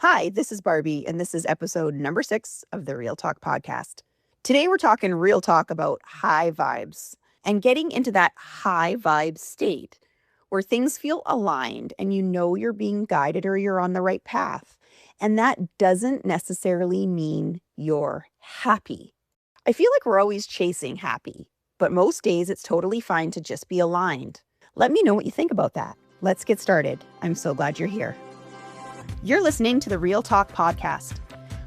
Hi, this is Barbie, and this is episode number 6 of the Real Talk podcast. Today, we're talking real talk about high vibes and getting into that high vibe state where things feel aligned and you know you're being guided or you're on the right path. And that doesn't necessarily mean you're happy. I feel like we're always chasing happy, but most days it's totally fine to just be aligned. Let me know what you think about that. Let's get started. I'm so glad you're here. You're listening to the Real Talk podcast,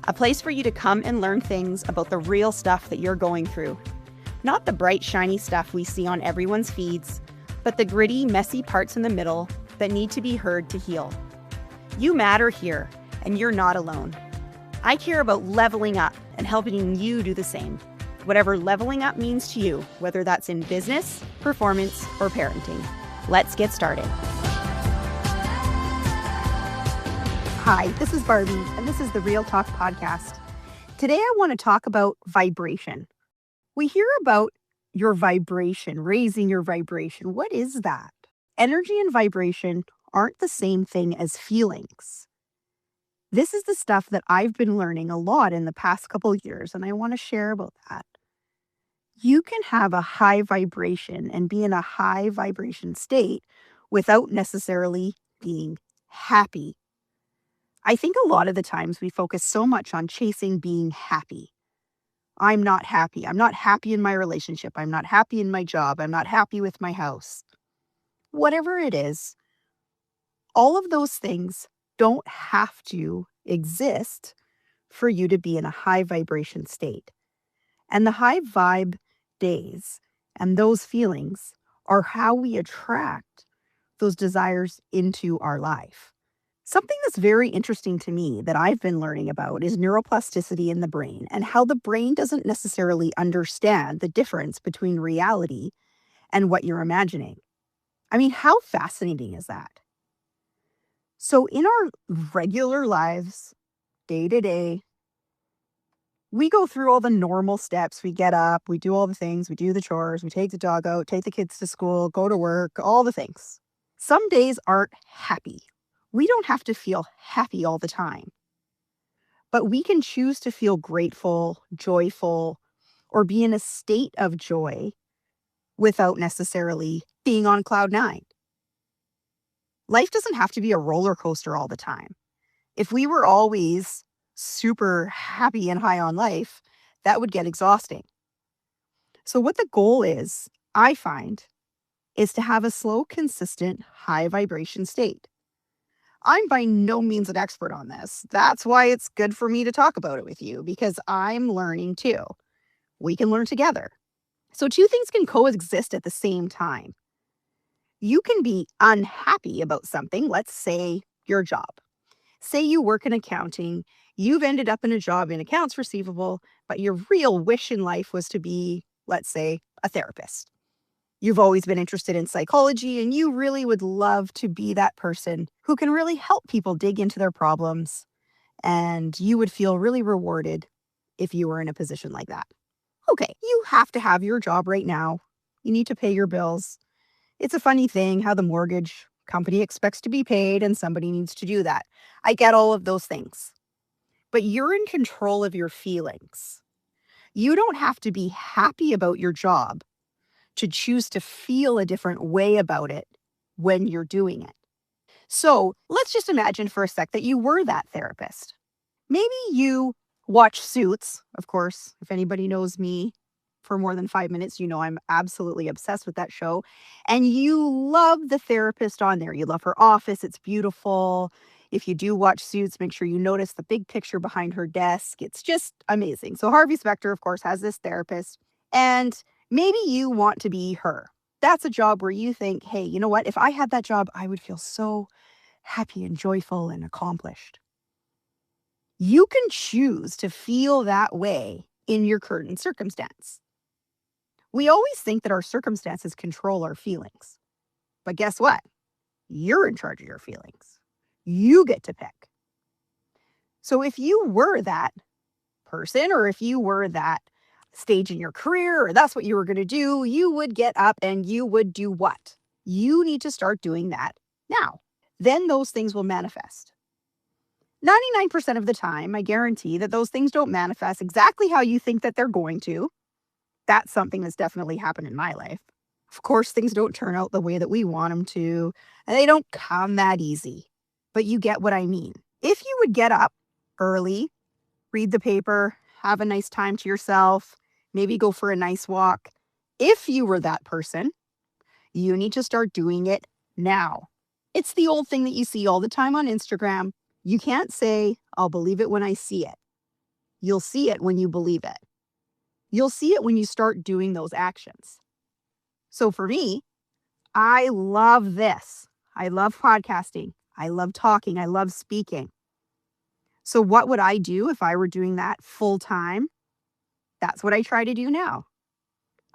a place for you to come and learn things about the real stuff that you're going through. Not the bright, shiny stuff we see on everyone's feeds, but the gritty, messy parts in the middle that need to be heard to heal. You matter here, and you're not alone. I care about leveling up and helping you do the same. Whatever leveling up means to you, whether that's in business, performance, or parenting. Let's get started. Hi, this is Barbie, and this is the Real Talk podcast. Today, I want to talk about vibration. We hear about your vibration, raising your vibration. What is that? Energy and vibration aren't the same thing as feelings. This is the stuff that I've been learning a lot in the past couple of years, and I want to share about that. You can have a high vibration and be in a high vibration state without necessarily being happy. I think a lot of the times we focus so much on chasing being happy. I'm not happy. I'm not happy in my relationship. I'm not happy in my job. I'm not happy with my house. Whatever it is, all of those things don't have to exist for you to be in a high vibration state. And the high vibe days and those feelings are how we attract those desires into our life. Something that's very interesting to me that I've been learning about is neuroplasticity in the brain and how the brain doesn't necessarily understand the difference between reality and what you're imagining. I mean, how fascinating is that? So, in our regular lives, day to day, we go through all the normal steps. We get up, we do all the things, we do the chores, we take the dog out, take the kids to school, go to work, all the things. Some days aren't happy. We don't have to feel happy all the time. But we can choose to feel grateful, joyful, or be in a state of joy without necessarily being on cloud nine. Life doesn't have to be a roller coaster all the time. If we were always super happy and high on life, that would get exhausting. So, what the goal is, I find, is to have a slow, consistent, high vibration state. I'm by no means an expert on this. That's why it's good for me to talk about it with you, because I'm learning too. We can learn together. So, two things can coexist at the same time. You can be unhappy about something, let's say your job. Say you work in accounting, you've ended up in a job in accounts receivable, but your real wish in life was to be, let's say, a therapist. You've always been interested in psychology, and you really would love to be that person who can really help people dig into their problems. And you would feel really rewarded if you were in a position like that. Okay, you have to have your job right now. You need to pay your bills. It's a funny thing how the mortgage company expects to be paid and somebody needs to do that. I get all of those things. But you're in control of your feelings. You don't have to be happy about your job to choose to feel a different way about it when you're doing it. So let's just imagine for a sec that you were that therapist. Maybe you watch Suits, of course. If anybody knows me for more than 5 minutes, you know I'm absolutely obsessed with that show. And you love the therapist on there. You love her office. It's beautiful. If you do watch Suits, make sure you notice the big picture behind her desk. It's just amazing. So Harvey Specter, of course, has this therapist. And maybe you want to be her. That's a job where you think, hey, you know what? If I had that job, I would feel so happy and joyful and accomplished. You can choose to feel that way in your current circumstance. We always think that our circumstances control our feelings. But guess what? You're in charge of your feelings. You get to pick. So if you were that person, or if you were that stage in your career, or that's what you were going to do, you would get up and you would do what? You need to start doing that now. Then those things will manifest. 99% of the time, I guarantee that those things don't manifest exactly how you think that they're going to. That's something that's definitely happened in my life. Of course, things don't turn out the way that we want them to, and they don't come that easy. But you get what I mean. If you would get up early, read the paper, have a nice time to yourself, maybe go for a nice walk, if you were that person, you need to start doing it now. It's the old thing that you see all the time on Instagram. You can't say, I'll believe it when I see it. You'll see it when you believe it. You'll see it when you start doing those actions. So for me, I love this. I love podcasting. I love talking. I love speaking. So what would I do if I were doing that full time? That's what I try to do now.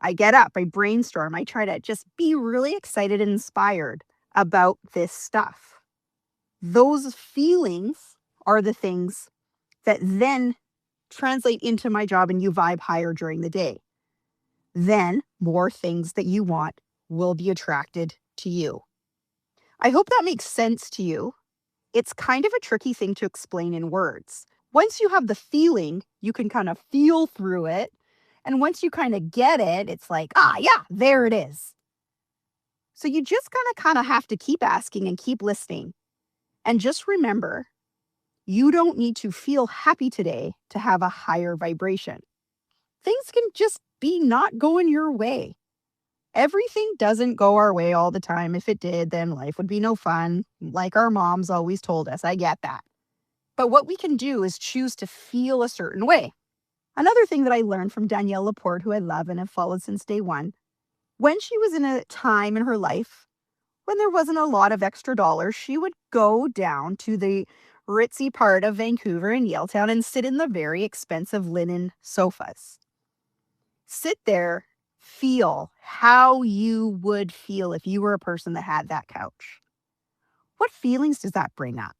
I get up, I brainstorm, I try to just be really excited and inspired about this stuff. Those feelings are the things that then translate into my job and you vibe higher during the day. Then more things that you want will be attracted to you. I hope that makes sense to you. It's kind of a tricky thing to explain in words. Once you have the feeling, you can kind of feel through it. And once you kind of get it, it's like, yeah, there it is. So you just kind of have to keep asking and keep listening. And just remember, you don't need to feel happy today to have a higher vibration. Things can just be not going your way. Everything doesn't go our way all the time. If it did, then life would be no fun, like our moms always told us. I get that. But what we can do is choose to feel a certain way. Another thing that I learned from Danielle Laporte, who I love and have followed since day one, when she was in a time in her life when there wasn't a lot of extra dollars, she would go down to the ritzy part of Vancouver in Yaletown and sit in the very expensive linen sofas. Sit there, feel how you would feel if you were a person that had that couch. What feelings does that bring up?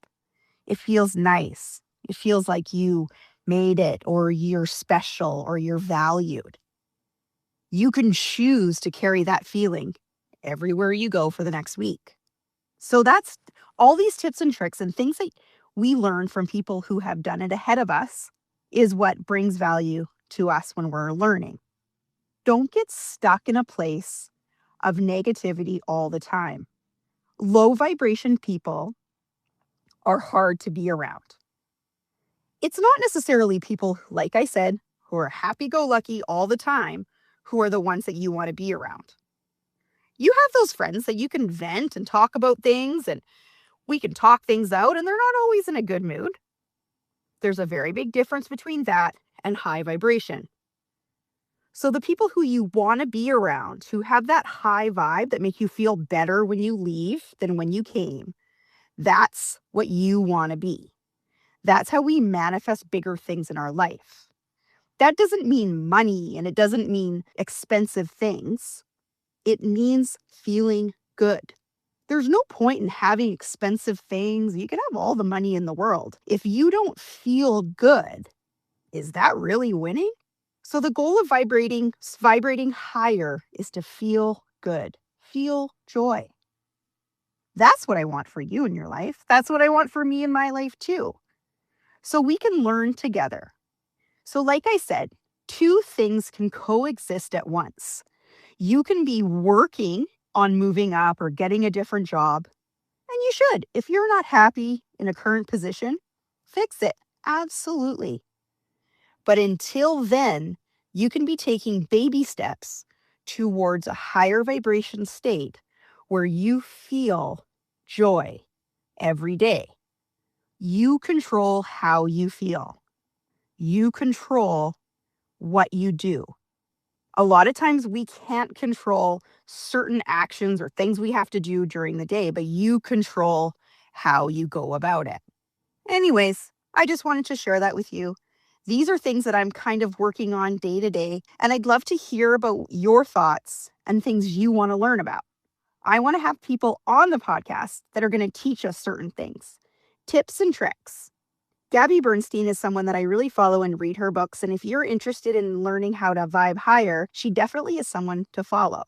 It feels nice. It feels like you made it, or you're special, or you're valued. You can choose to carry that feeling everywhere you go for the next week. So that's all these tips and tricks and things that we learn from people who have done it ahead of us is what brings value to us when we're learning. Don't get stuck in a place of negativity all the time. Low vibration people are hard to be around. It's not necessarily people, like I said, who are happy-go-lucky all the time, who are the ones that you want to be around. You have those friends that you can vent and talk about things, and we can talk things out, and they're not always in a good mood. There's a very big difference between that and high vibration. So the people who you want to be around, who have that high vibe that make you feel better when you leave than when you came, that's what you want to be. That's how we manifest bigger things in our life. That doesn't mean money and it doesn't mean expensive things. It means feeling good. There's no point in having expensive things. You can have all the money in the world. If you don't feel good, is that really winning? So the goal of vibrating higher is to feel good, feel joy. That's what I want for you in your life. That's what I want for me in my life too. So we can learn together. So like I said, two things can coexist at once. You can be working on moving up or getting a different job, and you should. If you're not happy in a current position, fix it. Absolutely. But until then, you can be taking baby steps towards a higher vibration state where you feel joy every day. You control how you feel. You control what you do. A lot of times we can't control certain actions or things we have to do during the day, but you control how you go about it. Anyways, I just wanted to share that with you. These are things that I'm kind of working on day to day, and I'd love to hear about your thoughts and things you want to learn about. I want to have people on the podcast that are going to teach us certain things, tips and tricks. Gabby Bernstein is someone that I really follow and read her books, and if you're interested in learning how to vibe higher, she definitely is someone to follow.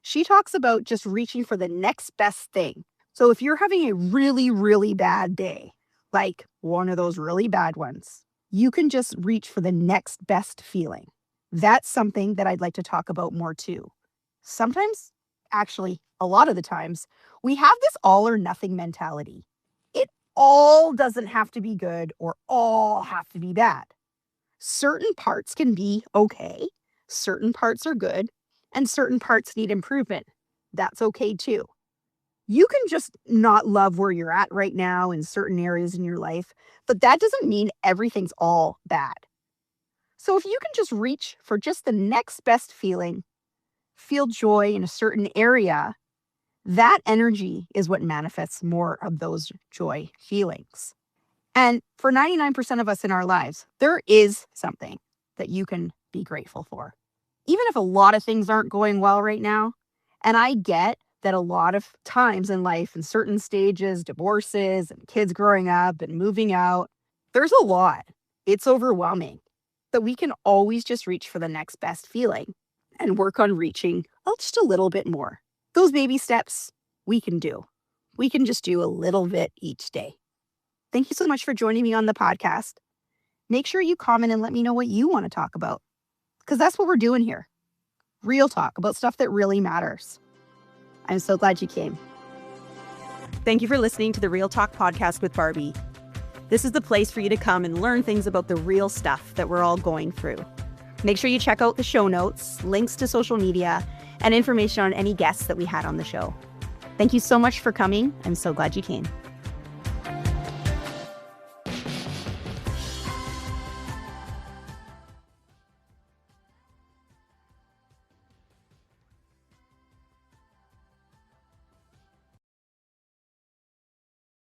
She talks about just reaching for the next best thing. So if you're having a really, really bad day, like one of those really bad ones, you can just reach for the next best feeling. That's something that I'd like to talk about more too. Sometimes, actually, a lot of the times, we have this all or nothing mentality. It all doesn't have to be good or all have to be bad. Certain parts can be okay, certain parts are good, and certain parts need improvement. That's okay too. You can just not love where you're at right now in certain areas in your life, but that doesn't mean everything's all bad. So if you can just reach for just the next best feeling, feel joy in a certain area, that energy is what manifests more of those joy feelings. And for 99% of us in our lives, there is something that you can be grateful for. Even if a lot of things aren't going well right now, and I get that a lot of times in life, in certain stages, divorces and kids growing up and moving out, there's a lot. It's overwhelming. But we can always just reach for the next best feeling and work on reaching just a little bit more. Those baby steps we can do. We can just do a little bit each day. Thank you so much for joining me on the podcast. Make sure you comment and let me know what you want to talk about, because that's what we're doing here. Real talk about stuff that really matters. I'm so glad you came. Thank you for listening to the Real Talk podcast with Barbie. This is the place for you to come and learn things about the real stuff that we're all going through. Make sure you check out the show notes, links to social media, and information on any guests that we had on the show. Thank you so much for coming. I'm so glad you came.